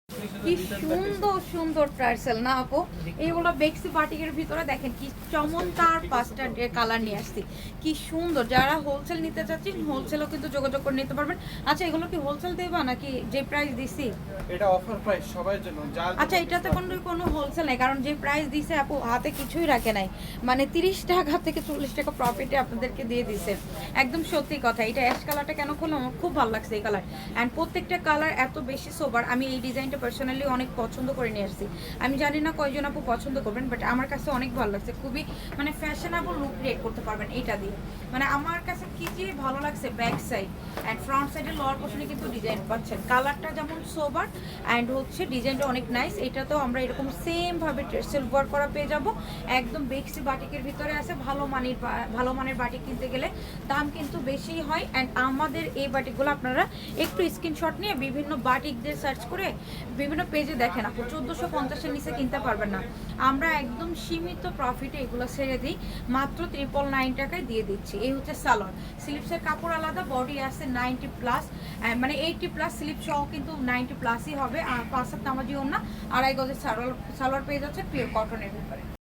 কি সুন্দর সুন্দর টার্সেল না আপু, এইগুলো বেক্সি বাটিকের ভিতরে দেখেন কি চমৎকার পাঁচটা কালার নিয়ে আসছি, কি সুন্দর। যারা হোলসেল নিতে চাচ্ছেন হোলসেলও কিন্তু যোগাযোগ করে নিতে পারবেন। আচ্ছা এগুলো কি হোলসেল দেবা নাকি যে প্রাইস দিছি? এটা অফার প্রাইস সবার জন্য। আচ্ছা এটাতে কোনো হোলসেল নাই, কারণ যে প্রাইস দিছে আপু হাতে কিছুই রাখে নাই, মানে 30 টাকা থেকে 40 টাকা প্রফিটে আপনাদেরকে দিয়ে দিছে। একদম সত্যি কথা। এটা অ্যাশ কালারটা কেন খুললো, আমার খুব ভালো লাগছে এই কালার। অ্যান্ড প্রত্যেকটা কালার এত বেশি সোবার, আমি এই ডিজাইনটা পার্সোনালি অনেক পছন্দ করে নিয়ে আসছি। আমি জানি না কয়জন আপু পছন্দ করবেন, বাট আমার কাছে অনেক ভালো লাগছে। খুবই মানে ফ্যাশনেবল লুক ক্রিয়েট করতে পারবেন এটা দিয়ে। মানে আমার কাছে কি যে ভালো লাগছে, ব্যাক সাইড অ্যান্ড ফ্রন্ট সাইডের লোয়ার পোর্শনে কিন্তু ডিজাইন পাচ্ছেন। কালারটা যেমন সোবার অ্যান্ড হচ্ছে ডিজাইনটা অনেক নাইস। এটা তো আমরা এরকম সেম ভাবে সিল্ক ওয়ার্ক করা পেয়ে যাব। একদম বেক্সি বাটিকের ভিতরে আছে। ভালো মানের বাটিক কিনতে গেলে দাম কিন্তু বেশি হয়। অ্যান্ড আমাদের এই বাটিকগুলো আপনারা একটু স্ক্রিনশট নিয়ে বিভিন্ন বাটিকদের সার্চ করে বিভিন্ন পেজে দেখেন, আপনি 1450-এর নিচে কিনতে পারবেন না। আমরা একদম সীমিত প্রফিটে এগুলো ছেড়ে দিই, মাত্র 999 টাকায় দিয়ে দিচ্ছি। এই হচ্ছে সালোয়ার। স্লিপসের কাপড় আলাদা, বডি আছে 90+, মানে 80+ স্লিপ সহ কিন্তু 90+ই হবে। আর 5 হাত নামাজি ওড়না, 2.5 গজের সালোয়ার পেয়ে যাচ্ছে পিওর কটনের ব্যাপারে।